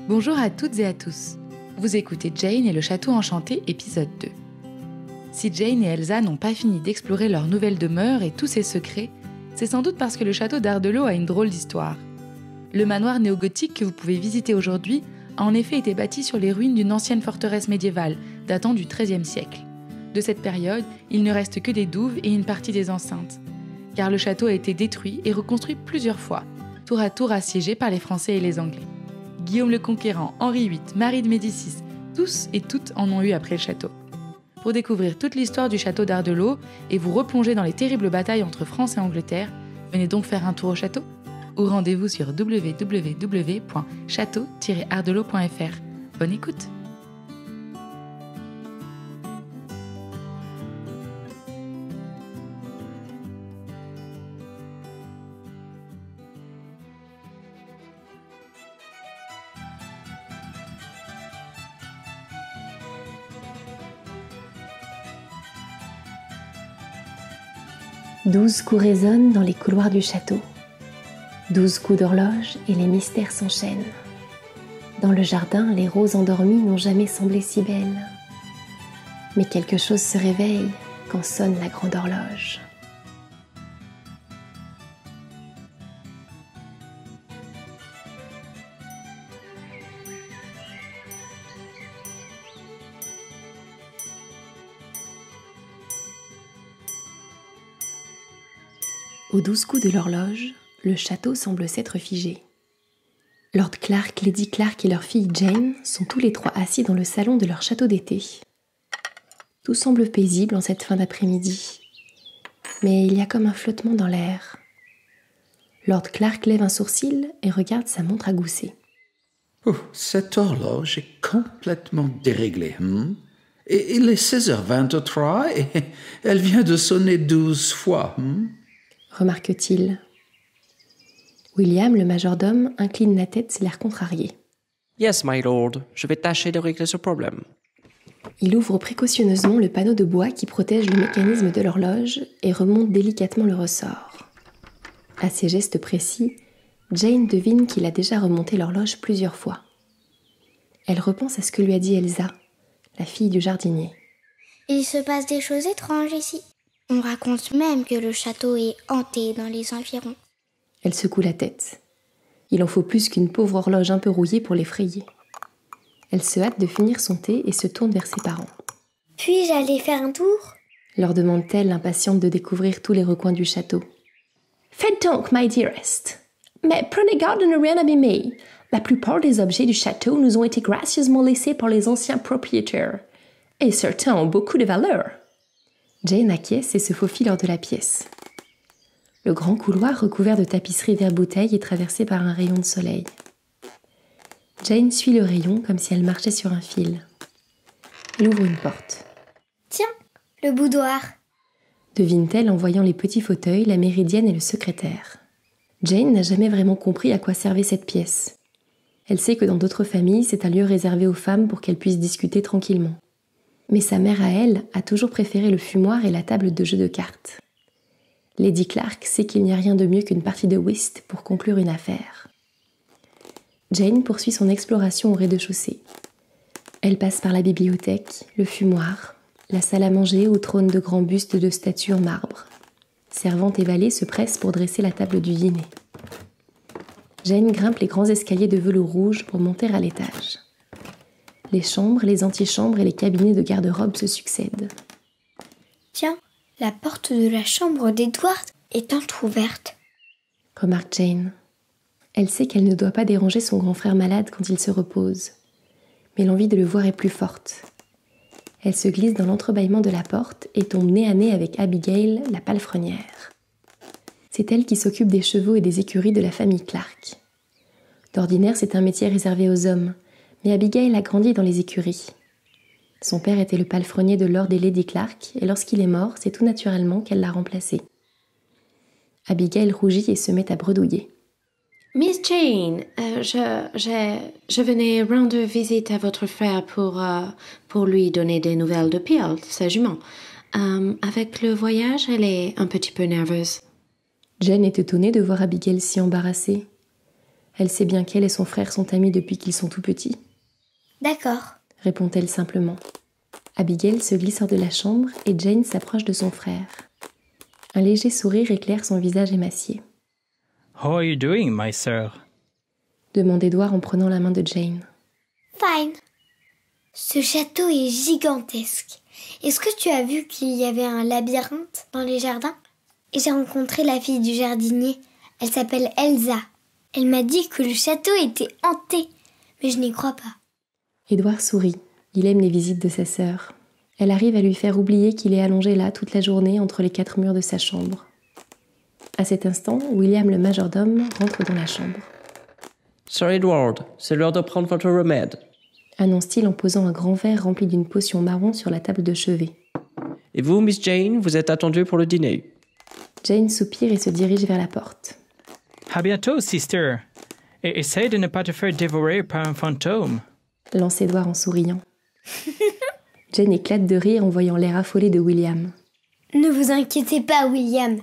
Bonjour à toutes et à tous. Vous écoutez Jane et le Château Enchanté, épisode 2. Si Jane et Elsa n'ont pas fini d'explorer leur nouvelle demeure et tous ses secrets, c'est sans doute parce que le château d'Ardelot a une drôle d'histoire. Le manoir néogothique que vous pouvez visiter aujourd'hui a en effet été bâti sur les ruines d'une ancienne forteresse médiévale datant du XIIIe siècle. De cette période, il ne reste que des douves et une partie des enceintes. Car le château a été détruit et reconstruit plusieurs fois, tour à tour assiégé par les Français et les Anglais. Guillaume le Conquérant, Henri VIII, Marie de Médicis, tous et toutes en ont eu après le château. Pour découvrir toute l'histoire du château d'Ardelot et vous replonger dans les terribles batailles entre France et Angleterre, venez donc faire un tour au château ou rendez-vous sur www.château-ardelot.fr. Bonne écoute! Douze coups résonnent dans les couloirs du château. 12 coups d'horloge et les mystères s'enchaînent. Dans le jardin, les roses endormies n'ont jamais semblé si belles. Mais quelque chose se réveille quand sonne la grande horloge. Aux 12 coups de l'horloge, le château semble s'être figé. Lord Clark, Lady Clark et leur fille Jane sont tous les trois assis dans le salon de leur château d'été. Tout semble paisible en cette fin d'après-midi, mais il y a comme un flottement dans l'air. Lord Clark lève un sourcil et regarde sa montre à gousset. Oh, cette horloge est complètement déréglée. Et il est 16h23 et elle vient de sonner 12 fois. Remarque-t-il. William, le majordome, incline la tête, l'air contrarié. « Yes, my lord, je vais tâcher de régler ce problème. » Il ouvre précautionneusement le panneau de bois qui protège le mécanisme de l'horloge et remonte délicatement le ressort. À ces gestes précis, Jane devine qu'il a déjà remonté l'horloge plusieurs fois. Elle repense à ce que lui a dit Elsa, la fille du jardinier. Il se passe des choses étranges ici. On raconte même que le château est hanté dans les environs. Elle secoue la tête. Il en faut plus qu'une pauvre horloge un peu rouillée pour l'effrayer. Elle se hâte de finir son thé et se tourne vers ses parents. « Puis-je aller faire un tour ?» leur demande-t-elle, impatiente de découvrir tous les recoins du château. « Faites donc, my dearest. Mais prenez garde de ne rien abîmer. La plupart des objets du château nous ont été gracieusement laissés par les anciens propriétaires. Et certains ont beaucoup de valeur. » Jane acquiesce et se faufile hors de la pièce. Le grand couloir recouvert de tapisseries vert-bouteille est traversé par un rayon de soleil. Jane suit le rayon comme si elle marchait sur un fil. Elle ouvre une porte. « Tiens, le boudoir !» devine-t-elle en voyant les petits fauteuils, la méridienne et le secrétaire. Jane n'a jamais vraiment compris à quoi servait cette pièce. Elle sait que dans d'autres familles, c'est un lieu réservé aux femmes pour qu'elles puissent discuter tranquillement. Mais sa mère à elle a toujours préféré le fumoir et la table de jeu de cartes. Lady Clark sait qu'il n'y a rien de mieux qu'une partie de whist pour conclure une affaire. Jane poursuit son exploration au rez-de-chaussée. Elle passe par la bibliothèque, le fumoir, la salle à manger où trônent de grands bustes de statues en marbre. Servantes et valets se pressent pour dresser la table du dîner. Jane grimpe les grands escaliers de velours rouge pour monter à l'étage. Les chambres, les antichambres et les cabinets de garde-robe se succèdent. Tiens, la porte de la chambre d'Edward est entr'ouverte, remarque Jane. Elle sait qu'elle ne doit pas déranger son grand frère malade quand il se repose. Mais l'envie de le voir est plus forte. Elle se glisse dans l'entrebâillement de la porte et tombe nez à nez avec Abigail, la palefrenière. C'est elle qui s'occupe des chevaux et des écuries de la famille Clark. D'ordinaire, c'est un métier réservé aux hommes, mais Abigail a grandi dans les écuries. Son père était le palefrenier de Lord et Lady Clark, et lorsqu'il est mort, c'est tout naturellement qu'elle l'a remplacé. Abigail rougit et se met à bredouiller. « Miss Jane, je venais rendre visite à votre frère pour lui donner des nouvelles de Peel, sa jument. Avec le voyage, elle est un petit peu nerveuse. » Jane est étonnée de voir Abigail si embarrassée. Elle sait bien qu'elle et son frère sont amis depuis qu'ils sont tout petits. D'accord. Répond-elle simplement. Abigail se glisse hors de la chambre et Jane s'approche de son frère. Un léger sourire éclaire son visage émacié. « How are you doing, my sir ?» demande Edward en prenant la main de Jane. Fine. Ce château est gigantesque. Est-ce que tu as vu qu'il y avait un labyrinthe dans les jardins? Et j'ai rencontré la fille du jardinier. Elle s'appelle Elsa. Elle m'a dit que le château était hanté, mais je n'y crois pas. Edward sourit. Il aime les visites de sa sœur. Elle arrive à lui faire oublier qu'il est allongé là toute la journée entre les 4 murs de sa chambre. À cet instant, William le majordome rentre dans la chambre. « Sir Edward, c'est l'heure de prendre votre remède. » annonce-t-il en posant un grand verre rempli d'une potion marron sur la table de chevet. « Et vous, Miss Jane, vous êtes attendue pour le dîner. » Jane soupire et se dirige vers la porte. « À bientôt, sister. Et essaye de ne pas te faire dévorer par un fantôme. » lance Edward en souriant. Jane éclate de rire en voyant l'air affolé de William. « Ne vous inquiétez pas, William.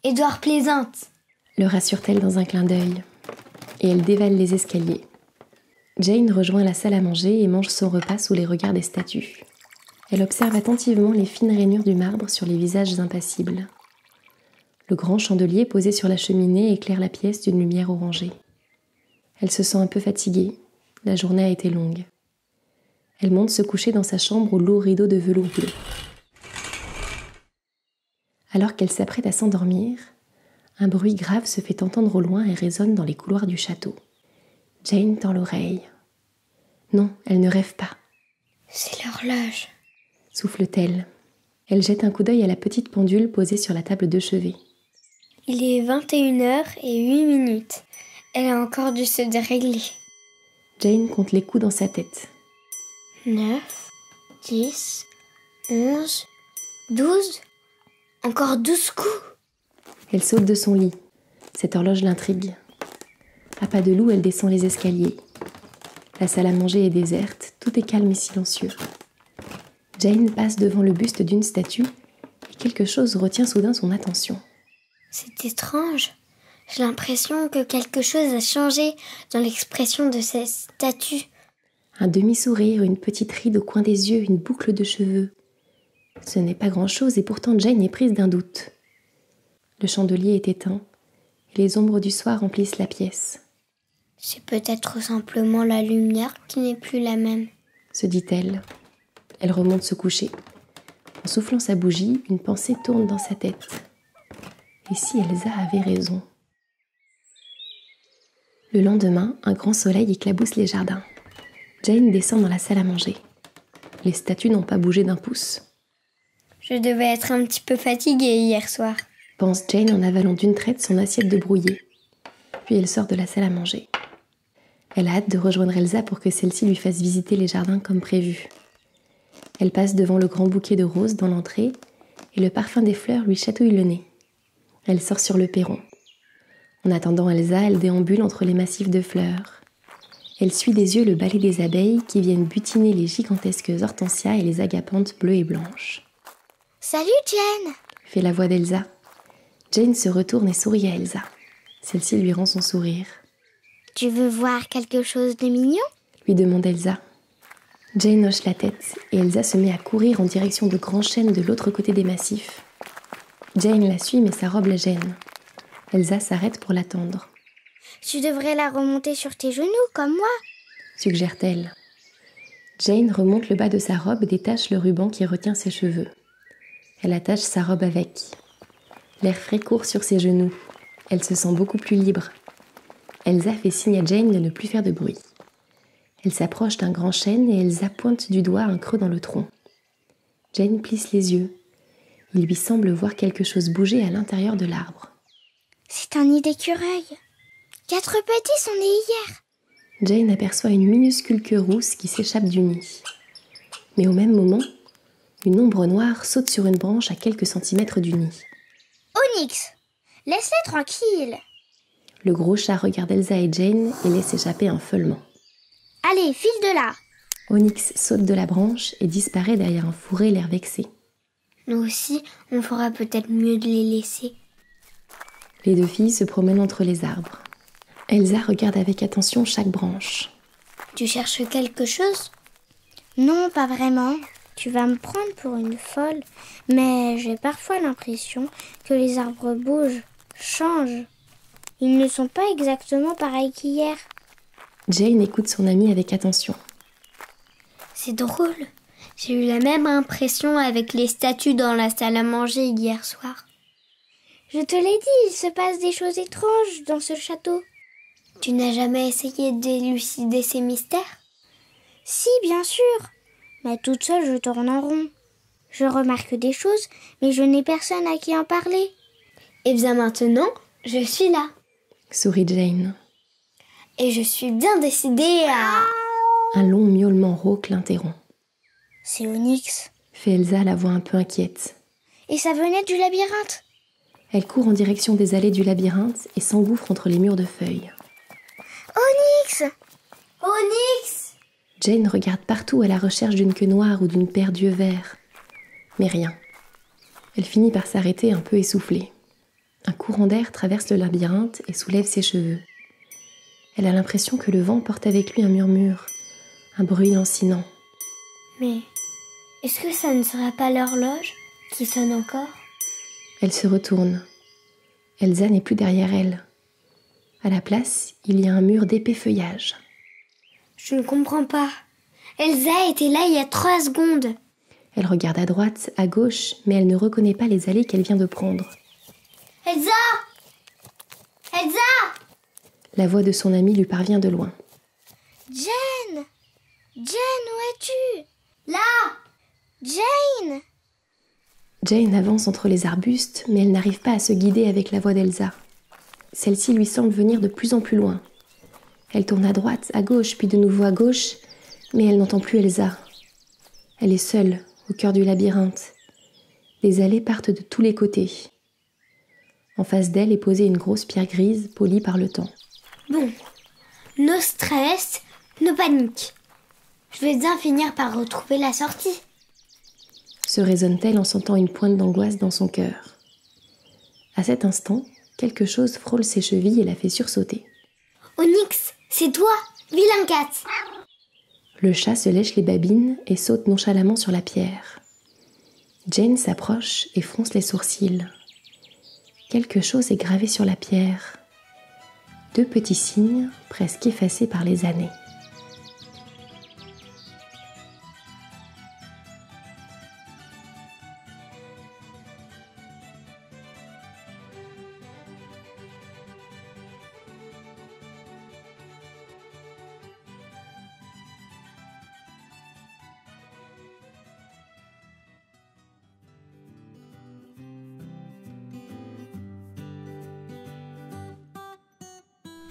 Edward plaisante. » le rassure-t-elle dans un clin d'œil. Et elle dévale les escaliers. Jane rejoint la salle à manger et mange son repas sous les regards des statues. Elle observe attentivement les fines rainures du marbre sur les visages impassibles. Le grand chandelier posé sur la cheminée éclaire la pièce d'une lumière orangée. Elle se sent un peu fatiguée. La journée a été longue. Elle monte se coucher dans sa chambre aux lourds rideaux de velours bleu. Alors qu'elle s'apprête à s'endormir, un bruit grave se fait entendre au loin et résonne dans les couloirs du château. Jane tend l'oreille. Non, elle ne rêve pas. C'est l'horloge, souffle-t-elle. Elle jette un coup d'œil à la petite pendule posée sur la table de chevet. Il est 21h08. Elle a encore dû se dérégler. Jane compte les coups dans sa tête. 9, 10, 11, 12. Encore 12 coups. Elle saute de son lit. Cette horloge l'intrigue. À pas de loup, elle descend les escaliers. La salle à manger est déserte, tout est calme et silencieux. Jane passe devant le buste d'une statue et quelque chose retient soudain son attention. C'est étrange. J'ai l'impression que quelque chose a changé dans l'expression de cette statue. Un demi-sourire, une petite ride au coin des yeux, une boucle de cheveux. Ce n'est pas grand-chose et pourtant Jane est prise d'un doute. Le chandelier est éteint et les ombres du soir remplissent la pièce. C'est peut-être simplement la lumière qui n'est plus la même, se dit-elle. Elle remonte se coucher. En soufflant sa bougie, une pensée tourne dans sa tête. Et si Elsa avait raison? Le lendemain, un grand soleil éclabousse les jardins. Jane descend dans la salle à manger. Les statues n'ont pas bougé d'un pouce. Je devais être un petit peu fatiguée hier soir, pense Jane en avalant d'une traite son assiette de brouillé. Puis elle sort de la salle à manger. Elle a hâte de rejoindre Elsa pour que celle-ci lui fasse visiter les jardins comme prévu. Elle passe devant le grand bouquet de roses dans l'entrée et le parfum des fleurs lui chatouille le nez. Elle sort sur le perron. En attendant Elsa, elle déambule entre les massifs de fleurs. Elle suit des yeux le balai des abeilles qui viennent butiner les gigantesques hortensias et les agapantes bleues et blanches. « Salut Jane !» fait la voix d'Elsa. Jane se retourne et sourit à Elsa. Celle-ci lui rend son sourire. « Tu veux voir quelque chose de mignon ?» lui demande Elsa. Jane hoche la tête et Elsa se met à courir en direction de grands chênes de l'autre côté des massifs. Jane la suit mais sa robe la gêne. Elsa s'arrête pour l'attendre. « Tu devrais la remonter sur tes genoux comme moi » suggère-t-elle. Jane remonte le bas de sa robe et détache le ruban qui retient ses cheveux. Elle attache sa robe avec. L'air frais court sur ses genoux. Elle se sent beaucoup plus libre. Elsa fait signe à Jane de ne plus faire de bruit. Elle s'approche d'un grand chêne et Elsa pointe du doigt un creux dans le tronc. Jane plisse les yeux. Il lui semble voir quelque chose bouger à l'intérieur de l'arbre. C'est un nid d'écureuil. 4 petits sont nés hier. Jane aperçoit une minuscule queue rousse qui s'échappe du nid. Mais au même moment, une ombre noire saute sur une branche à quelques centimètres du nid. Onyx, laisse-les tranquilles. Le gros chat regarde Elsa et Jane et laisse échapper un feulement. Allez, file de là. Onyx saute de la branche et disparaît derrière un fourré l'air vexé. Nous aussi, on fera peut-être mieux de les laisser. Les deux filles se promènent entre les arbres. Elsa regarde avec attention chaque branche. Tu cherches quelque chose? Non, pas vraiment. Tu vas me prendre pour une folle, mais j'ai parfois l'impression que les arbres bougent, changent. Ils ne sont pas exactement pareils qu'hier. Jane écoute son amie avec attention. C'est drôle. J'ai eu la même impression avec les statues dans la salle à manger hier soir. Je te l'ai dit, il se passe des choses étranges dans ce château. Tu n'as jamais essayé d'élucider ces mystères? Si, bien sûr. Mais toute seule, je tourne en rond. Je remarque des choses, mais je n'ai personne à qui en parler. Et bien maintenant, je suis là. Sourit Jane. Et je suis bien décidée à... Un long miaulement rauque l'interrompt. C'est Onyx. Fait Elsa, la voix un peu inquiète. Et ça venait du labyrinthe. Elle court en direction des allées du labyrinthe et s'engouffre entre les murs de feuilles. Onyx! Onyx! Jane regarde partout à la recherche d'une queue noire ou d'une paire d'yeux verts. Mais rien. Elle finit par s'arrêter un peu essoufflée. Un courant d'air traverse le labyrinthe et soulève ses cheveux. Elle a l'impression que le vent porte avec lui un murmure, un bruit lancinant. Mais est-ce que ça ne sera pas l'horloge qui sonne encore? Elle se retourne. Elsa n'est plus derrière elle. À la place, il y a un mur d'épais feuillage. Je ne comprends pas. Elsa était là il y a 3 secondes. Elle regarde à droite, à gauche, mais elle ne reconnaît pas les allées qu'elle vient de prendre. Elsa! Elsa! La voix de son amie lui parvient de loin. Jane! Jane, où es-tu? Là! Jane! Jane avance entre les arbustes, mais elle n'arrive pas à se guider avec la voix d'Elsa. Celle-ci lui semble venir de plus en plus loin. Elle tourne à droite, à gauche, puis de nouveau à gauche, mais elle n'entend plus Elsa. Elle est seule, au cœur du labyrinthe. Les allées partent de tous les côtés. En face d'elle est posée une grosse pierre grise, polie par le temps. Bon, no stress, no panique. Je vais bien finir par retrouver la sortie. Se raisonne-t-elle en sentant une pointe d'angoisse dans son cœur. À cet instant, quelque chose frôle ses chevilles et la fait sursauter. Onyx, c'est toi, vilain cat. Le chat se lèche les babines et saute nonchalamment sur la pierre. Jane s'approche et fronce les sourcils. Quelque chose est gravé sur la pierre. 2 petits signes, presque effacés par les années.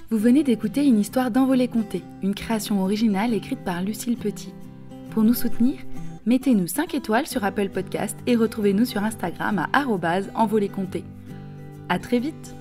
Vous venez d'écouter une histoire d'Envolée Conté, une création originale écrite par Lucille Petit. Pour nous soutenir, mettez-nous 5 étoiles sur Apple Podcast et retrouvez-nous sur Instagram à @envoléconté. À très vite!